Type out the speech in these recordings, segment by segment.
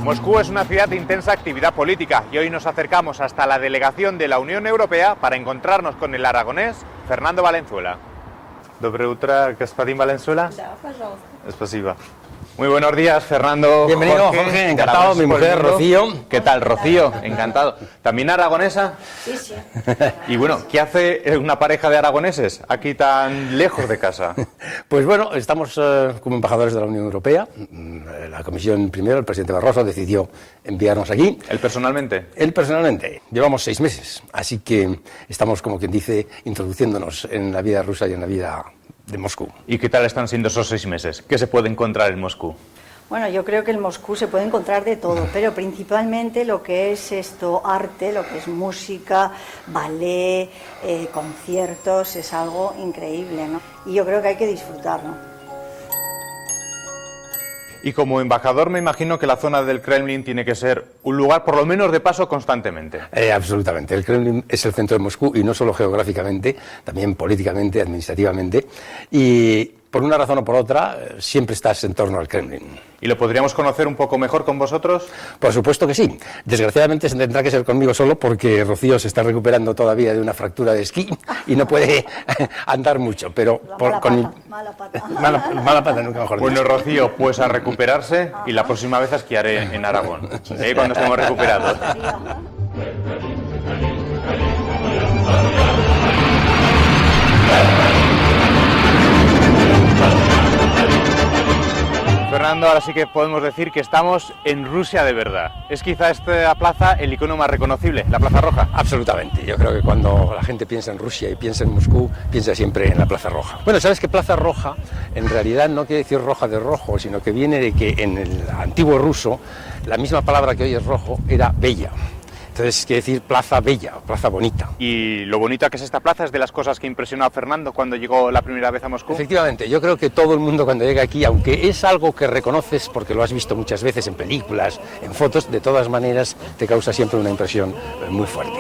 Moscú es una ciudad de intensa actividad política y hoy nos acercamos hasta la delegación de la Unión Europea para encontrarnos con el aragonés Fernando Valenzuela. Dobre utro, господин Valenzuela. Да, пожалуйста. Спасибо. Muy buenos días, Fernando. Bienvenido, Jorge, encantado. Mi mujer, Rocío. ¿Qué tal, Rocío? Encantado. ¿También aragonesa? Sí, sí. Y bueno, ¿qué hace una pareja de aragoneses aquí tan lejos de casa? Pues bueno, estamos como embajadores de la Unión Europea. La Comisión primero, el presidente Barroso, decidió enviarnos aquí. ¿Él personalmente? Él personalmente. Llevamos 6 meses, así que estamos, como quien dice, introduciéndonos en la vida rusa y en la vida de Moscú. ¿Y qué tal están siendo esos 6 meses? ¿Qué se puede encontrar en Moscú? Bueno, yo creo que en Moscú se puede encontrar de todo, pero principalmente lo que es arte, lo que es música, ballet, conciertos, es algo increíble, ¿no? Y yo creo que hay que disfrutarlo. Y como embajador me imagino que la zona del Kremlin tiene que ser un lugar por lo menos de paso constantemente. Absolutamente. El Kremlin es el centro de Moscú y no solo geográficamente, también políticamente, administrativamente. Y por una razón o por otra, siempre estás en torno al Kremlin. ¿Y lo podríamos conocer un poco mejor con vosotros? Por supuesto que sí. Desgraciadamente se tendrá que ser conmigo solo porque Rocío se está recuperando todavía de una fractura de esquí y no puede andar mucho. Pero Mala pata. Mala pata, nunca mejor dicho. Bueno, Rocío, pues a recuperarse y la próxima vez esquiaré en Aragón, cuando estemos recuperados. Fernando, ahora sí que podemos decir que estamos en Rusia de verdad. ¿Es quizá esta plaza el icono más reconocible, la Plaza Roja? Absolutamente. Yo creo que cuando la gente piensa en Rusia y piensa en Moscú, piensa siempre en la Plaza Roja. Bueno, ¿sabes que Plaza Roja en realidad no quiere decir roja de rojo, sino que viene de que en el antiguo ruso la misma palabra que hoy es rojo era bella? Entonces quiere decir plaza bella, plaza bonita. Y lo bonita que es esta plaza es de las cosas que impresionó a Fernando cuando llegó la primera vez a Moscú. Efectivamente, yo creo que todo el mundo cuando llega aquí, aunque es algo que reconoces porque lo has visto muchas veces en películas, en fotos, de todas maneras te causa siempre una impresión muy fuerte.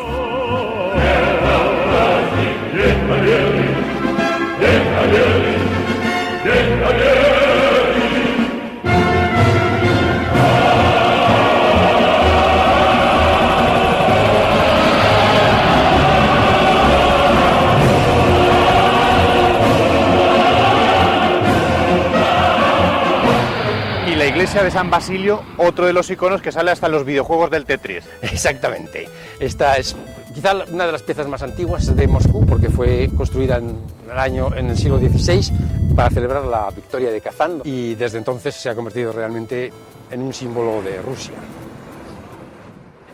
La iglesia de San Basilio, otro de los iconos que sale hasta en los videojuegos del Tetris. Exactamente. Esta es quizá una de las piezas más antiguas de Moscú porque fue construida en el siglo XVI para celebrar la victoria de Kazán y desde entonces se ha convertido realmente en un símbolo de Rusia.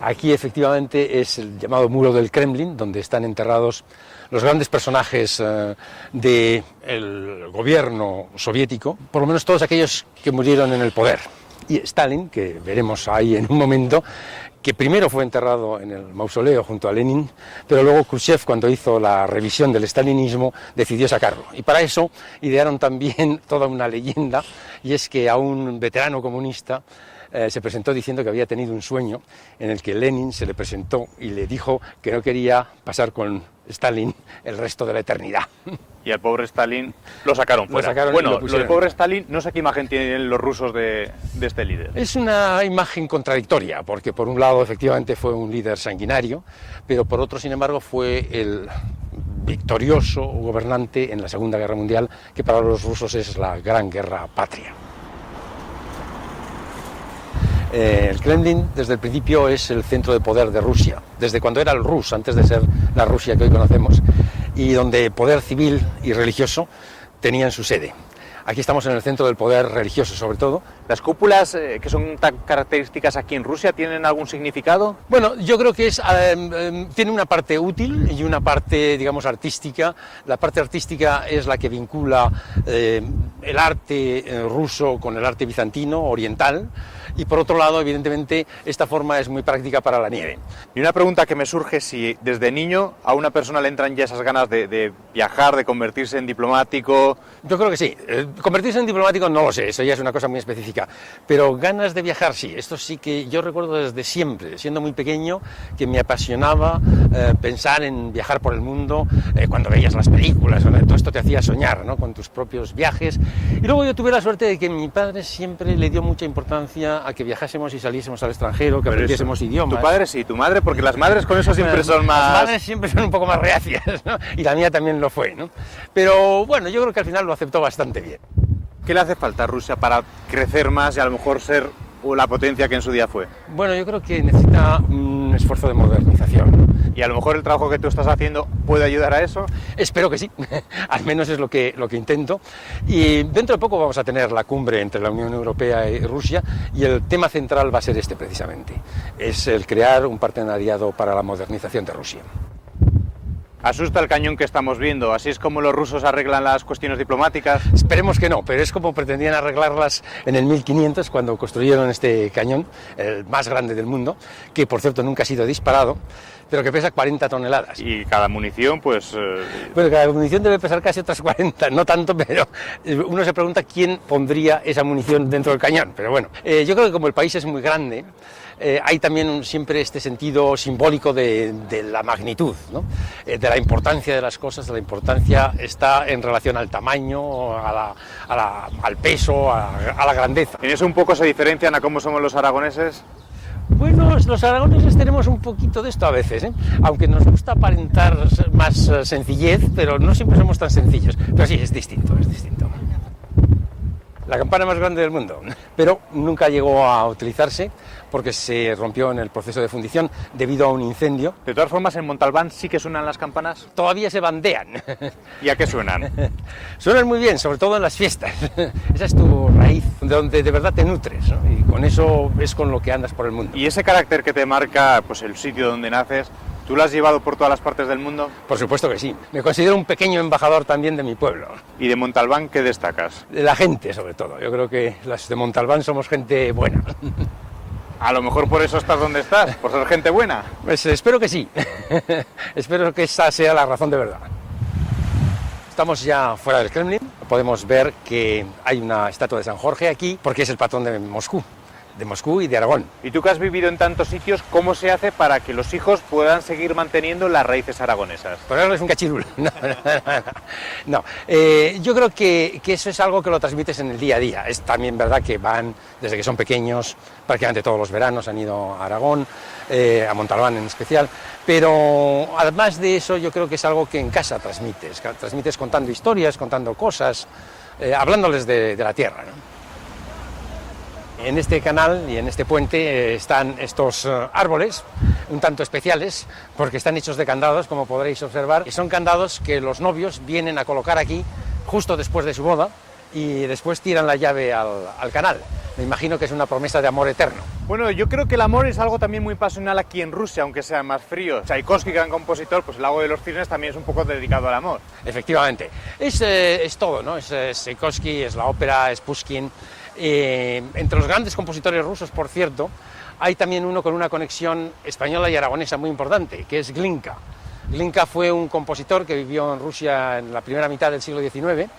Aquí efectivamente es el llamado muro del Kremlin, donde están enterrados los grandes personajes del gobierno soviético, por lo menos todos aquellos que murieron en el poder. Y Stalin, que veremos ahí en un momento, que primero fue enterrado en el mausoleo junto a Lenin, pero luego Khrushchev, cuando hizo la revisión del stalinismo, decidió sacarlo. Y para eso idearon también toda una leyenda, y es que a un veterano comunista se presentó diciendo que había tenido un sueño en el que Lenin se le presentó y le dijo que no quería pasar con Stalin el resto de la eternidad. Y al pobre Stalin lo sacaron fuera. Bueno, lo del pobre Stalin, no sé qué imagen tienen los rusos de este líder. Es una imagen contradictoria, porque por un lado efectivamente fue un líder sanguinario, pero por otro, sin embargo, fue el victorioso gobernante en la Segunda Guerra Mundial, que para los rusos es la Gran Guerra Patria. El Kremlin desde el principio es el centro de poder de Rusia, desde cuando era el Rus, antes de ser la Rusia que hoy conocemos, y donde poder civil y religioso tenían su sede. Aquí estamos en el centro del poder religioso, sobre todo. ¿Las cúpulas que son tan características aquí en Rusia tienen algún significado? Bueno, yo creo que tiene una parte útil y una parte, digamos, artística. La parte artística es la que vincula el arte ruso con el arte bizantino, oriental, y por otro lado, evidentemente, esta forma es muy práctica para la nieve. Y una pregunta que me surge, si desde niño a una persona le entran ya esas ganas de viajar, de convertirse en diplomático. Yo creo que sí. Convertirse en diplomático no lo sé, eso ya es una cosa muy específica, pero ganas de viajar sí. Esto sí que yo recuerdo desde siempre, siendo muy pequeño, que me apasionaba pensar en viajar por el mundo, cuando veías las películas, todo esto te hacía soñar, ¿no?, con tus propios viajes. Y luego yo tuve la suerte de que mi padre siempre le dio mucha importancia a que viajásemos y saliésemos al extranjero, que aprendiésemos idiomas. Tu padre sí, tu madre, porque las madres con eso siempre son más... Las madres siempre son un poco más reacias, ¿no? Y la mía también lo fue, ¿no? Pero bueno, yo creo que al final lo aceptó bastante bien. ¿Qué le hace falta a Rusia para crecer más y a lo mejor ser la potencia que en su día fue? Bueno, yo creo que necesita un esfuerzo de modernización. ¿Y a lo mejor el trabajo que tú estás haciendo puede ayudar a eso? Espero que sí, al menos es lo que intento. Y dentro de poco vamos a tener la cumbre entre la Unión Europea y Rusia y el tema central va a ser este precisamente. Es el crear un partenariado para la modernización de Rusia. ¿Asusta el cañón que estamos viendo? ¿Así es como los rusos arreglan las cuestiones diplomáticas? Esperemos que no, pero es como pretendían arreglarlas en el 1500 cuando construyeron este cañón, el más grande del mundo, que por cierto nunca ha sido disparado, pero que pesa 40 toneladas. Y cada munición, pues... Bueno, cada munición debe pesar casi otras 40, no tanto, pero uno se pregunta quién pondría esa munición dentro del cañón. Pero bueno, yo creo que como el país es muy grande, hay también siempre este sentido simbólico de la magnitud, ¿no? De la importancia de las cosas. La importancia está en relación al tamaño, al peso, a la grandeza. ¿En eso un poco se diferencian a cómo somos los aragoneses? Bueno, los aragoneses tenemos un poquito de esto a veces, ¿eh? Aunque nos gusta aparentar más sencillez, pero no siempre somos tan sencillos. Pero sí, es distinto, es distinto. La campana más grande del mundo, pero nunca llegó a utilizarse porque se rompió en el proceso de fundición debido a un incendio. De todas formas, en Montalbán sí que suenan las campanas. Todavía se bandean. ¿Y a qué suenan? Suenan muy bien, sobre todo en las fiestas. Esa es tu raíz, de donde de verdad te nutres, ¿no? Y con eso es con lo que andas por el mundo. ¿Y ese carácter que te marca, pues, el sitio donde naces, tú lo has llevado por todas las partes del mundo? Por supuesto que sí. Me considero un pequeño embajador también de mi pueblo. ¿Y de Montalbán qué destacas? De la gente, sobre todo. Yo creo que los de Montalbán somos gente buena. A lo mejor por eso estás donde estás, por ser gente buena. Pues espero que sí. Espero que esa sea la razón de verdad. Estamos ya fuera del Kremlin. Podemos ver que hay una estatua de San Jorge aquí, porque es el patrón de Moscú y de Aragón. Y tú que has vivido en tantos sitios, ¿cómo se hace para que los hijos puedan seguir manteniendo las raíces aragonesas? Ponerles un cachirulo. No. Yo creo que eso es algo que lo transmites en el día a día. Es también verdad que van, desde que son pequeños, prácticamente todos los veranos han ido a Aragón, a Montalbán en especial, pero además de eso yo creo que es algo que en casa transmites contando historias, contando cosas, hablándoles de la tierra, ¿no? En este canal y en este puente están estos árboles, un tanto especiales, porque están hechos de candados, como podréis observar. Y son candados que los novios vienen a colocar aquí justo después de su boda y después tiran la llave al canal. Me imagino que es una promesa de amor eterno. Bueno, yo creo que el amor es algo también muy pasional aquí en Rusia, aunque sea más frío. Tchaikovsky, gran compositor, pues el Lago de los Cisnes también es un poco dedicado al amor. Efectivamente. Es todo, ¿no? Es Tchaikovsky, es la ópera, es Pushkin. Entre los grandes compositores rusos, por cierto, hay también uno con una conexión española y aragonesa muy importante, que es Glinka. Glinka fue un compositor que vivió en Rusia en la primera mitad del siglo XIX.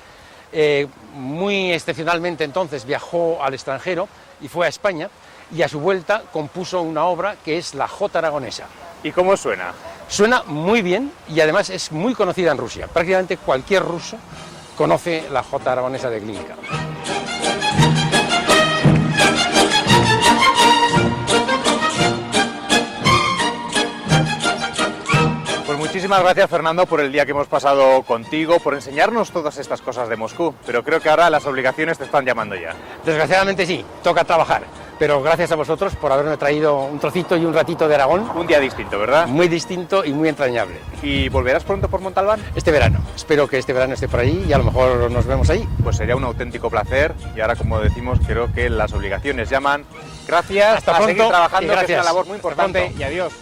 Muy excepcionalmente entonces viajó al extranjero y fue a España, y a su vuelta compuso una obra que es la Jota aragonesa. ¿Y cómo suena? Suena muy bien y además es muy conocida en Rusia. Prácticamente cualquier ruso conoce la Jota aragonesa de Glinka. Muchísimas gracias, Fernando, por el día que hemos pasado contigo, por enseñarnos todas estas cosas de Moscú, pero creo que ahora las obligaciones te están llamando ya. Desgraciadamente sí, toca trabajar, pero gracias a vosotros por haberme traído un trocito y un ratito de Aragón. Un día distinto, ¿verdad? Muy distinto y muy entrañable. ¿Y volverás pronto por Montalbán? Este verano, espero que este verano esté por ahí y a lo mejor nos vemos ahí. Pues sería un auténtico placer y ahora, como decimos, creo que las obligaciones llaman. Gracias, hasta pronto, a seguir trabajando, y gracias. que es una labor muy importante, y adiós.